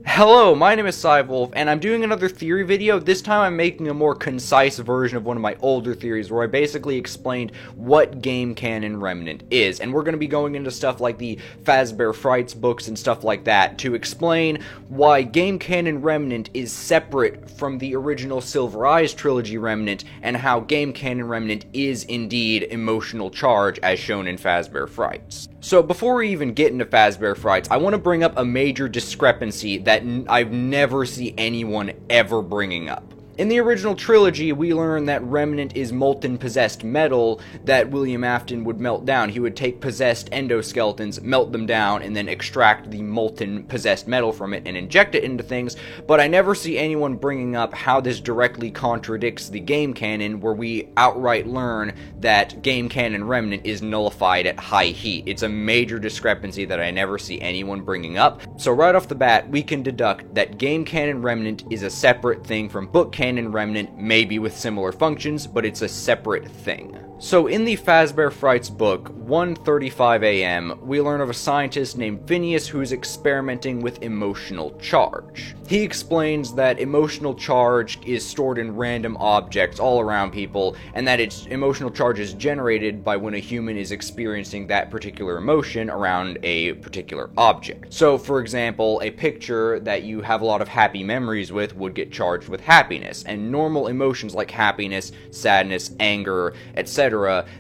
Hello, my name is Cyvolf, and I'm doing another theory video. This time I'm making a more concise version of one of my older theories where I basically explained what Game Canon Remnant is, and we're going to be going into stuff like the Fazbear Frights books and stuff like that to explain why Game Canon Remnant is separate from the original Silver Eyes trilogy Remnant, and how Game Canon Remnant is indeed emotional charge as shown in Fazbear Frights. So before we even get into Fazbear Frights, I want to bring up a major discrepancy that I've never seen anyone ever bringing up. In the original trilogy, we learn that Remnant is molten possessed metal that William Afton would melt down. He would take possessed endoskeletons, melt them down, and then extract the molten possessed metal from it and inject it into things, but I never see anyone bringing up how this directly contradicts the game canon, where we outright learn that Game Canon Remnant is nullified at high heat. It's a major discrepancy that I never see anyone bringing up. So right off the bat, we can deduct that Game Canon Remnant is a separate thing from Book Canon Remnant, maybe with similar functions, but it's a separate thing. So in the Fazbear Frights book, 1:35 a.m., we learn of a scientist named Phineas who is experimenting with emotional charge. He explains that emotional charge is stored in random objects all around people, and that its emotional charge is generated by when a human is experiencing that particular emotion around a particular object. So, for example, a picture that you have a lot of happy memories with would get charged with happiness, and normal emotions like happiness, sadness, anger, etc.,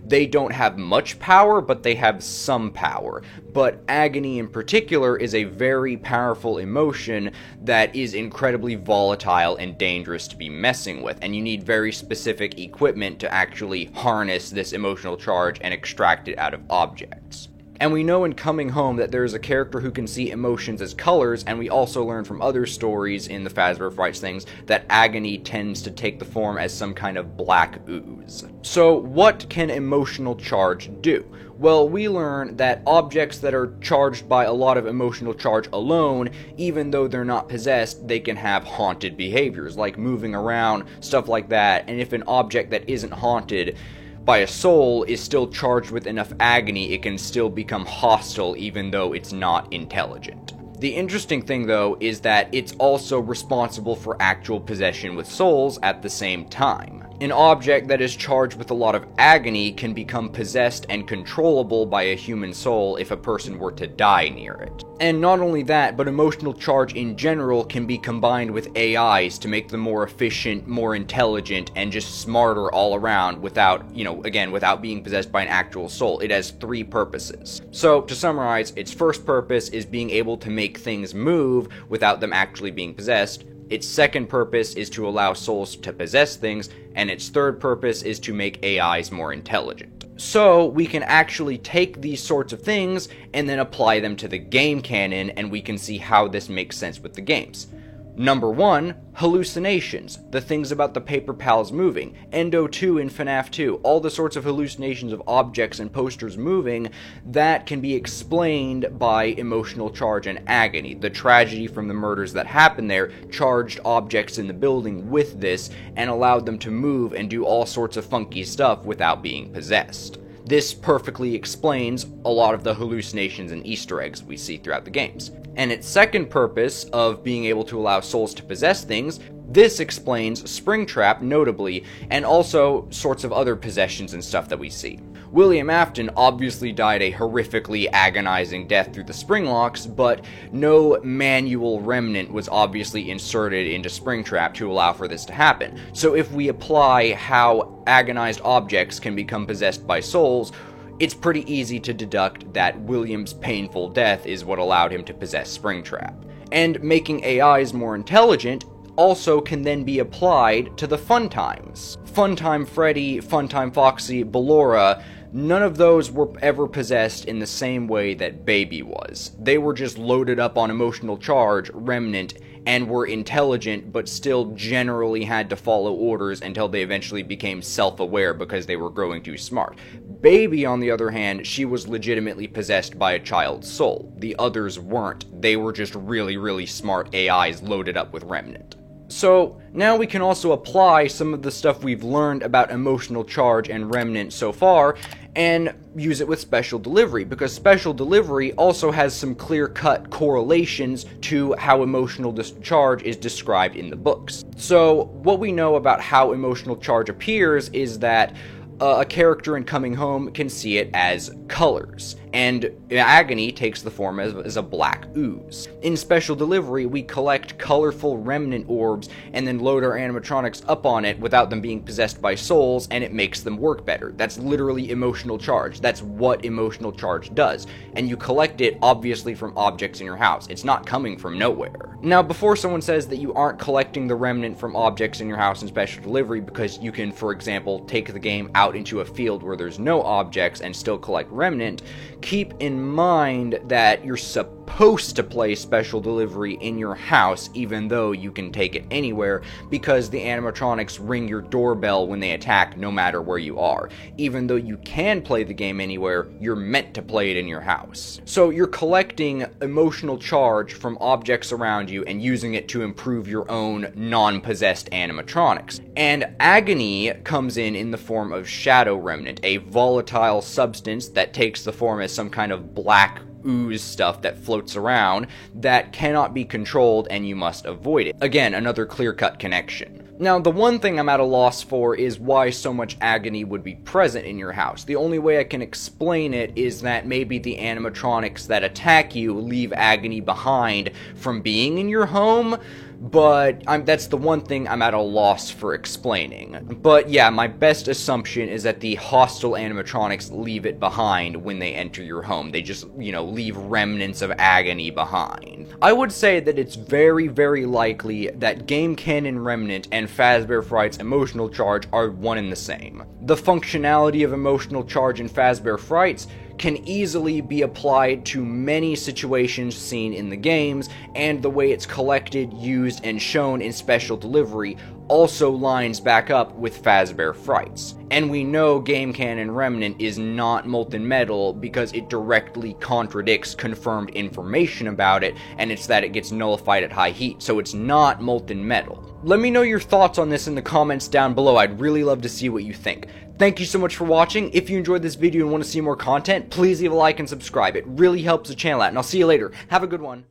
they don't have much power, but they have some power. But agony in particular is a very powerful emotion that is incredibly volatile and dangerous to be messing with, and you need very specific equipment to actually harness this emotional charge and extract it out of objects. And we know in Coming Home that there is a character who can see emotions as colors, and we also learn from other stories in the Fazbear Frights things that agony tends to take the form as some kind of black ooze. So what can emotional charge do? Well, we learn that objects that are charged by a lot of emotional charge alone, even though they're not possessed, they can have haunted behaviors, like moving around, stuff like that, and if an object that isn't haunted by a soul is still charged with enough agony, it can still become hostile even though it's not intelligent. The interesting thing, though, is that it's also responsible for actual possession with souls at the same time. An object that is charged with a lot of agony can become possessed and controllable by a human soul if a person were to die near it. And not only that, but emotional charge in general can be combined with AIs to make them more efficient, more intelligent, and just smarter all around without, without being possessed by an actual soul. It has three purposes. So, to summarize, its first purpose is being able to make things move without them actually being possessed. Its second purpose is to allow souls to possess things, and its third purpose is to make AIs more intelligent. So, we can actually take these sorts of things and then apply them to the game canon, and we can see how this makes sense with the games. Number 1, hallucinations. The things about the paper pals moving. Endo 2 in FNAF 2. All the sorts of hallucinations of objects and posters moving that can be explained by emotional charge and agony. The tragedy from the murders that happened there charged objects in the building with this and allowed them to move and do all sorts of funky stuff without being possessed. This perfectly explains a lot of the hallucinations and Easter eggs we see throughout the games. And its second purpose of being able to allow souls to possess things, this explains Springtrap notably, and also sorts of other possessions and stuff that we see. William Afton obviously died a horrifically agonizing death through the spring locks, but no manual remnant was obviously inserted into Springtrap to allow for this to happen. So if we apply how agonized objects can become possessed by souls, it's pretty easy to deduct that William's painful death is what allowed him to possess Springtrap. And making AIs more intelligent also can then be applied to the Funtimes. Funtime Freddy, Funtime Foxy, Ballora, none of those were ever possessed in the same way that Baby was. They were just loaded up on emotional charge, Remnant, and were intelligent, but still generally had to follow orders until they eventually became self-aware because they were growing too smart. Baby, on the other hand, she was legitimately possessed by a child's soul. The others weren't. They were just really, really smart AIs loaded up with Remnant. So now we can also apply some of the stuff we've learned about emotional charge and Remnant so far and use it with special delivery, because special delivery also has some clear-cut correlations to how emotional charge is described in the books. So what we know about how emotional charge appears is that a character in Coming Home can see it as colors, and Agony takes the form as a black ooze. In Special Delivery, we collect colorful Remnant orbs and then load our animatronics up on it without them being possessed by souls, and it makes them work better. That's literally emotional charge. That's what emotional charge does. And you collect it, obviously, from objects in your house. It's not coming from nowhere. Now, before someone says that you aren't collecting the Remnant from objects in your house in Special Delivery because you can, for example, take the game out into a field where there's no objects and still collect Remnant, keep in mind that you're supposed to play Special Delivery in your house even though you can take it anywhere, because the animatronics ring your doorbell when they attack no matter where you are. Even though you can play the game anywhere, you're meant to play it in your house. So you're collecting emotional charge from objects around you and using it to improve your own non-possessed animatronics. And Agony comes in the form of Shadow Remnant, a volatile substance that takes the form as some kind of black ooze stuff that floats around that cannot be controlled and you must avoid it. Again, another clear-cut connection. Now, the one thing I'm at a loss for is why so much Agony would be present in your house. The only way I can explain it is that maybe the animatronics that attack you leave Agony behind from being in your home, but that's the one thing I'm at a loss for explaining. But yeah, my best assumption is that the hostile animatronics leave it behind when they enter your home. They just, leave remnants of Agony behind. I would say that it's very, very likely that Game Canon Remnant and Fazbear Fright's emotional charge are one and the same. The functionality of emotional charge in Fazbear Frights can easily be applied to many situations seen in the games, and the way it's collected, used, and shown in Special Delivery also lines back up with Fazbear Frights. And we know Game Canon Remnant is not molten metal because it directly contradicts confirmed information about it, and it's that it gets nullified at high heat, so it's not molten metal. Let me know your thoughts on this in the comments down below. I'd really love to see what you think. Thank you so much for watching. If you enjoyed this video and want to see more content, please leave a like and subscribe. It really helps the channel out, and I'll see you later. Have a good one.